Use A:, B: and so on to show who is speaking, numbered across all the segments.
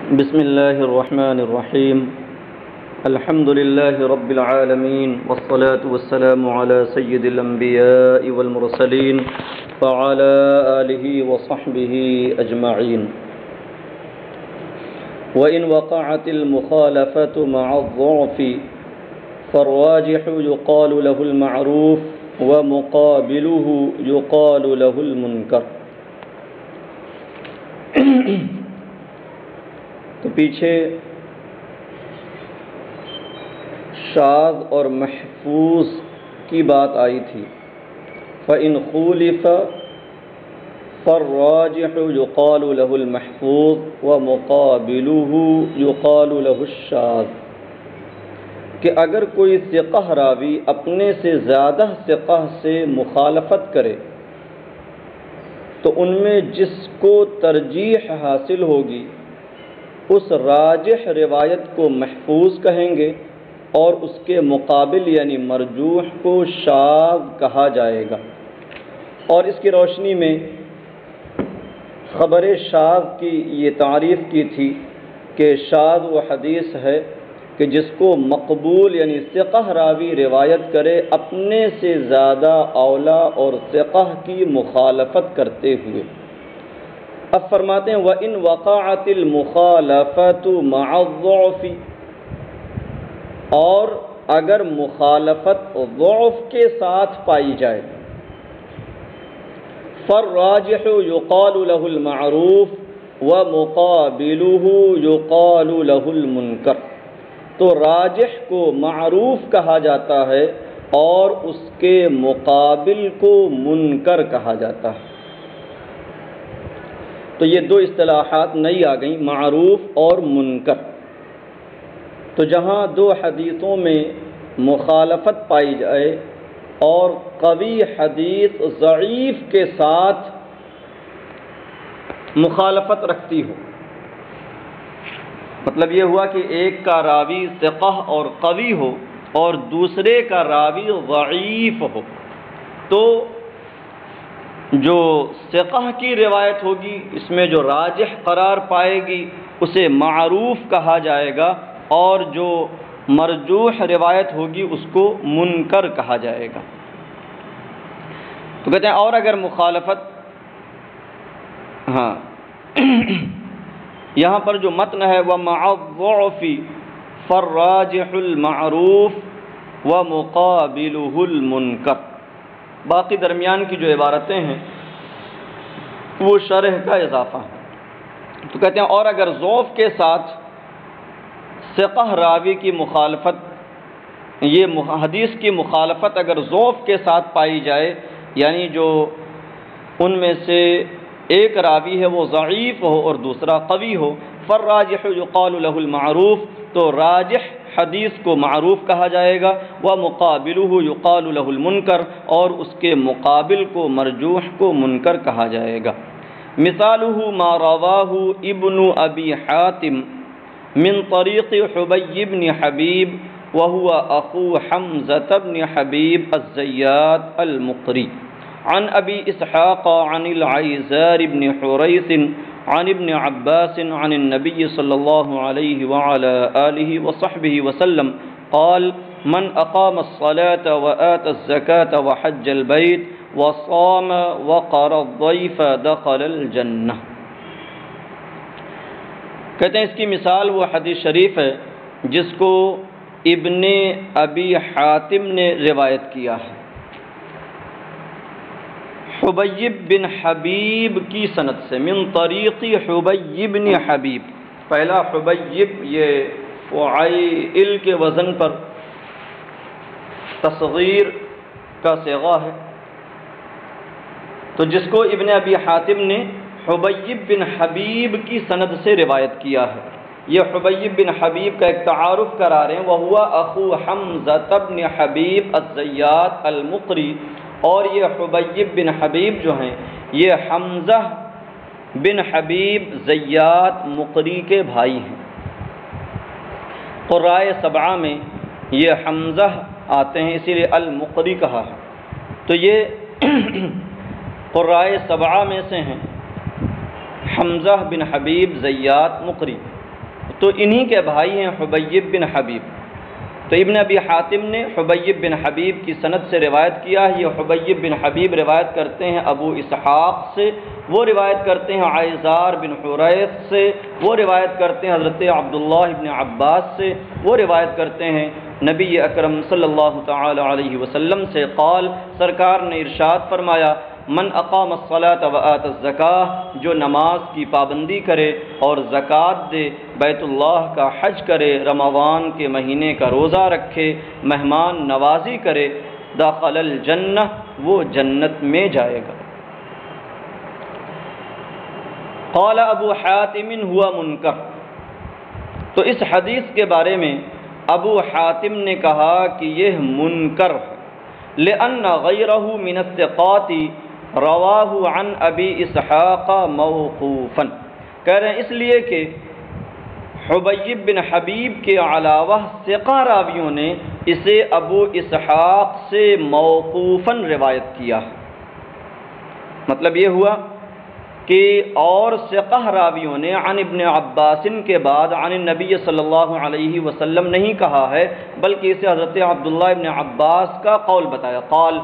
A: بسم الله الرحمن الرحيم. الحمد لله رب العالمين، والصلاة والسلام على سيد الأنبياء والمرسلين وعلى آله وصحبه أجمعين. وإن وقعت المخالفة مع الضعف فالراجح يقال له المعروف ومقابله يقال له المنكر. تو پیچھے شاذ اور محفوظ کی بات آئی تھی. فَإِنْ خُولِفَ فَالرَّاجِحُ يُقَالُ لَهُ الْمَحْفُوظ وَمُقَابِلُهُ يُقَالُ لَهُ الشَّاذ، کہ اگر کوئی ثقہ راوی اپنے سے زیادہ ثقہ سے مخالفت کرے تو ان میں جس کو ترجیح حاصل ہوگی اس راجح روایت کو محفوظ کہیں گے اور اس کے مقابل یعنی مرجوح کو شاذ کہا جائے گا. اور اس کی روشنی میں خبر شاذ کی یہ تعریف کی تھی کہ شاذ وہ حدیث ہے کہ جس کو مقبول یعنی ثقہ راوی روایت کرے اپنے سے زیادہ اولا اور ثقہ کی مخالفت کرتے ہوئے. اب فرماتے ہیں وَإِنْ وَقَعَتِ الْمُخَالَفَةُ مَعَ الضُّعْفِ، اور اگر مخالفت ضعف کے ساتھ پائی جائے فَالرَّاجِحُ يُقَالُ لَهُ الْمَعْرُوفُ وَمُقَابِلُهُ يُقَالُ لَهُ الْمُنْكَرُ، تو راجح کو معروف کہا جاتا ہے اور اس کے مقابل کو منکر کہا جاتا ہے. تو یہ دو اصطلاحات نئی آ گئیں، معروف اور منکر. تو جہاں دو حدیثوں میں مخالفت پائی جائے اور قوی حدیث ضعیف کے ساتھ مخالفت رکھتی ہو، مطلب یہ ہوا کہ ایک کا راوی ثقہ اور قوی ہو اور دوسرے کا راوی ضعیف ہو، تو جو ثقہ کی روایت ہوگی اس میں جو راجح قرار پائے گی اسے معروف کہا جائے گا اور جو مرجوح روایت ہوگی اس کو منکر کہا جائے گا. تو کہتے ہیں اور اگر مخالفت یہاں پر جو متن ہے وَمَعَ الضُّعْفِ فَالرَّاجِحُ الْمَعْرُوفُ وَمُقَابِلُهُ الْمُنْكَرُ، باقی درمیان کی جو عبارتیں ہیں وہ شرح کا اضافہ ہے. تو کہتے ہیں اور اگر ضعف کے ساتھ ثقہ راوی کی مخالفت، یہ حدیث کی مخالفت اگر ضعف کے ساتھ پائی جائے یعنی جو ان میں سے ایک راوی ہے وہ ضعیف ہو اور دوسرا قوی ہو، فالراجح یقال له المعروف، تو راجح حدیث کو معروف کہا جائے گا، ومقابلہ یقال له المنکر، اور اس کے مقابل کو مرجوح کو منکر کہا جائے گا. مثالہ ما رواہ ابن ابی حاتم من طریق حبی بن حبیب وهو اخو حمزة بن حبیب الزیات المقری عن ابی اسحاق عن العیزار بن حریث عن ابن عباس عن النبی صلی اللہ علیہ وعلى آلہ وصحبہ وسلم قال من اقام الصلاة وآتى الزکاة وحج البیت وصام وقر الضیف دخل الجنہ. کہتے ہیں اس کی مثال وہ حدیث شریف ہے جس کو ابن ابی حاتم نے روایت کیا ہے حبیب بن حبیب کی سند سے، من طریق حبیب بن حبیب. پہلا حبیب یہ فعیل کے وزن پر تصغیر کا صیغہ ہے، تو جس کو ابن ابی حاتم نے حبیب بن حبیب کی سند سے روایت کیا ہے. یہ حبیب بن حبیب کا ایک تعارف کرا رہے ہیں، وہو اخو حمزہ بن حبیب الزیات المقری، اور یہ حبیب بن حبیب جو ہیں یہ حمزہ بن حبیب زیات مقری کے بھائی ہیں. قرائے سبعہ میں یہ حمزہ آتے ہیں اسی لیے المقری کہا ہے. تو یہ قرائے سبعہ میں سے ہیں حمزہ بن حبیب زیات مقری. تو انہی کے بھائی ہیں حبیب بن حبیب. تو ابن ابی حاتم نے حبیب بن حبیب کی سند سے روایت کیا ہے. یہ حبیب بن حبیب روایت کرتے ہیں ابو اسحاق سے، وہ روایت کرتے ہیں عیزار بن حریث سے، وہ روایت کرتے ہیں حضرت عبداللہ بن عباس سے، وہ روایت کرتے ہیں نبی اکرم صلی اللہ تعالی علیہ وسلم سے قال، سرکار نے ارشاد فرمایا، من اقام الصلاۃ وآت الزکاۃ، جو نماز کی پابندی کرے اور زکوٰۃ دے، بیت اللہ کا حج کرے، رمضان کے مہینے کا روزہ رکھے، مہمان نوازی کرے، دخل الجنہ، وہ جنت میں جائے گا. قال ابو حاتم ہوا منکر. تو اس حدیث کے بارے میں ابو حاتم نے کہا کہ یہ منکر ہے. لأن غیرہ من الثقات رواہ عن ابی اسحاق موقوفا، کہہ رہے ہیں اس لیے کہ حبیب بن حبیب کے علاوہ ثقہ راویوں نے اسے ابو اسحاق سے موقوفاً روایت کیا. مطلب یہ ہوا کہ اور ثقہ راویوں نے عن ابن عباس کے بعد عن النبی صلی اللہ علیہ وسلم نہیں کہا ہے، بلکہ اسے حضرت عبداللہ ابن عباس کا قول بتایا. قال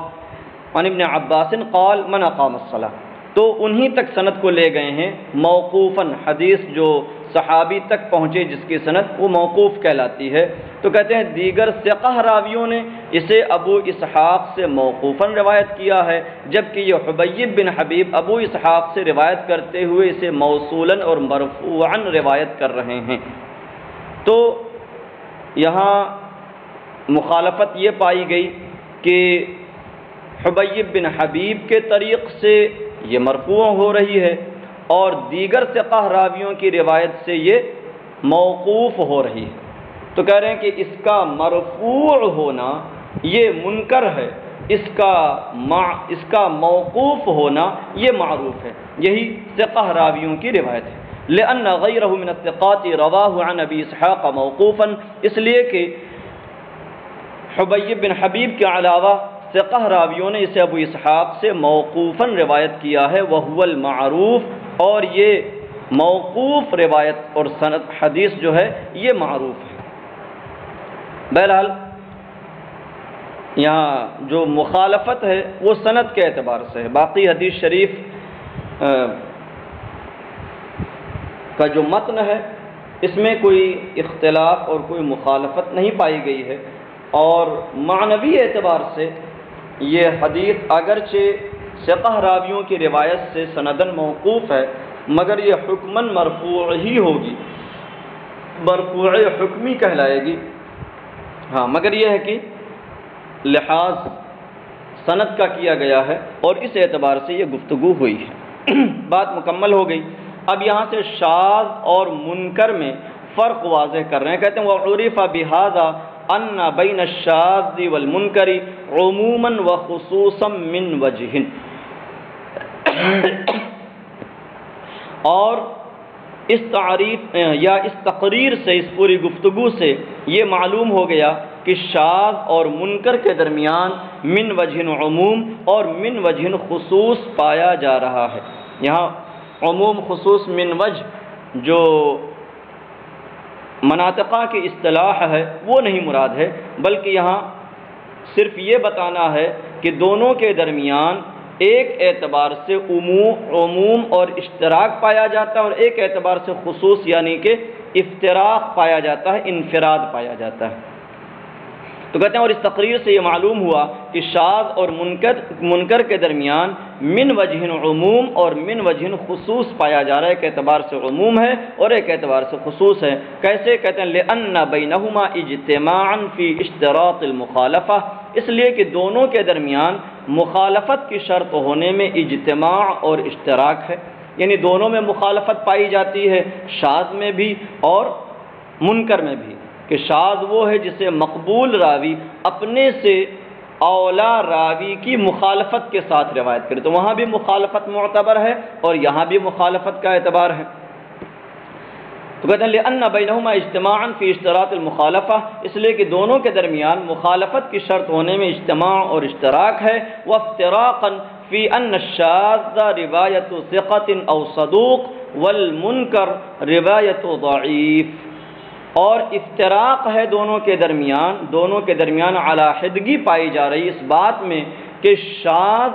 A: عن ابن عباس قال من اقام الصلاۃ، تو انہی تک سند کو لے گئے ہیں موقوفاً. حدیث جو صحابی تک پہنچے جس کی سند، وہ موقوف کہلاتی ہے. تو کہتے ہیں دیگر ثقہ راویوں نے اسے ابو اسحاق سے موقوفاً روایت کیا ہے، جبکہ یہ حبیب بن حبیب ابو اسحاق سے روایت کرتے ہوئے اسے موصولاً اور مرفوعاً روایت کر رہے ہیں. تو یہاں مخالفت یہ پائی گئی کہ حبیب بن حبیب کے طریق سے یہ مرفوع ہو رہی ہے اور دیگر ثقہ راویوں کی روایت سے یہ موقوف ہو رہی ہے. تو کہہ رہے ہیں کہ اس کا مرفوع ہونا یہ منکر ہے، اس کا موقوف ہونا یہ معروف ہے. یہی ثقہ راویوں کی روایت ہے. لأن غیرہ من الثقات رواہ عن ابی اسحاق موقوفا، اس لیے کہ حبیب بن حبیب کے علاوہ ثقہ راویوں نے اسے ابو اسحاق سے موقوفاً روایت کیا ہے. وہو المعروف، اور یہ موقوف روایت اور سند حدیث جو ہے یہ معروف ہے. بہرحال یہاں جو مخالفت ہے وہ سند کے اعتبار سے ہے. باقی حدیث شریف کا جو متن ہے اس میں کوئی اختلاف اور کوئی مخالفت نہیں پائی گئی ہے، اور معنوی اعتبار سے یہ حدیث اگرچہ ثقہ راویوں کی روایت سے سندن موقوف ہے، مگر یہ حکماً مرفوع ہی ہوگی، مرفوع حکمی کہلائے گی. ہاں مگر یہ ہے کہ لحاظ سند کا کیا گیا ہے اور اس اعتبار سے یہ گفتگو ہوئی ہے. بات مکمل ہو گئی. اب یہاں سے شاذ اور منکر میں فرق واضح کر رہے ہیں. کہتے ہیں وعرف بہذا ان بین الشاذ والمنکر عموما وخصوصا من وجہ، اور اس تعریف یا اس تقریر سے، اس پوری گفتگو سے یہ معلوم ہو گیا کہ شاذ اور منکر کے درمیان من وجہ عموم اور من وجہ خصوص پایا جا رہا ہے. یہاں عموم خصوص من وجہ جو مناطقہ کی اصطلاح ہے وہ نہیں مراد ہے، بلکہ یہاں صرف یہ بتانا ہے کہ دونوں کے درمیان ایک اعتبار سے عموم اور اشتراک پایا جاتا ہے، اور ایک اعتبار سے خصوص یعنی کہ افتراق پایا جاتا ہے، انفراد پایا جاتا ہے. تو کہتے ہیں اور اس تقریر سے یہ معلوم ہوا کہ شاذ اور منکر کے درمیان من وجہ عموم اور من وجہ خصوص پایا جا رہا ہے. ایک اعتبار سے عموم ہے اور ایک اعتبار سے خصوص ہے. کیسے؟ کہتے ہیں لأن بینہما اجتماعا فی اشتراط المخالفہ، اس لیے کہ دونوں کے درمیان مخالفت کی شرط ہونے میں اجتماع اور اشتراک ہے، یعنی دونوں میں مخالفت پائی جاتی ہے، شاذ میں بھی اور منکر میں بھی. کہ شاذ وہ ہے جسے مقبول راوی اپنے سے اولا راوی کی مخالفت کے ساتھ روایت کرے، تو وہاں بھی مخالفت معتبر ہے اور یہاں بھی مخالفت کا اعتبار ہے. تو کہتے ہیں لأن بینہما اجتماعا فی اشتراط المخالفہ، اس لیے کہ دونوں کے درمیان مخالفت کی شرط ہونے میں اجتماع اور اشتراک ہے. وافتراقا فی ان الشاذ روایت ثقۃ او صدوق والمنکر روایت ضعیف، اور افتراق ہے دونوں کے درمیان علیحدگی پائی جا رہی اس بات میں کہ شاذ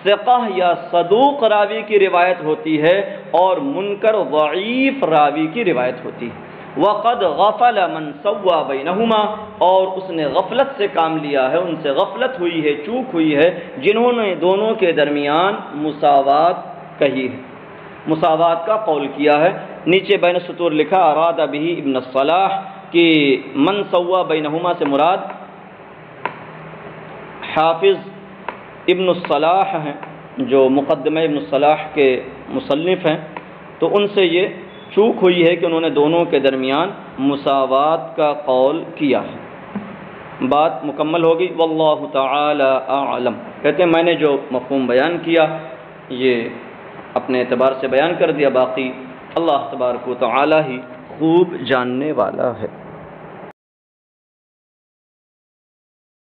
A: ثقہ یا صدوق راوی کی روایت ہوتی ہے اور منکر ضعیف راوی کی روایت ہوتی ہے۔ وَقَدْ غَفَلَ مَنْ سَوَّى بَيْنَهُمَا، اور اس نے غفلت سے کام لیا ہے، ان سے غفلت ہوئی ہے، چوک ہوئی ہے، جنہوں نے دونوں کے درمیان مساوات کہی ہے، مساوات کا قول کیا ہے۔ نیچے بین السطور لکھا اراد به ابن الصلاح کہ من سوا بینہما سے مراد حافظ ابن الصلاح ہیں جو مقدمہ ابن الصلاح کے مصنف ہیں، تو ان سے یہ چوک ہوئی ہے کہ انہوں نے دونوں کے درمیان مساوات کا قول کیا ہے۔ بات مکمل ہوگی، واللہ تعالی اعلم۔ کہتے ہیں میں نے جو مفہوم بیان کیا یہ اپنے اعتبار سے بیان کر دیا، باقی اللہ تبارک و تعالی ہی خوب جاننے والا ہے۔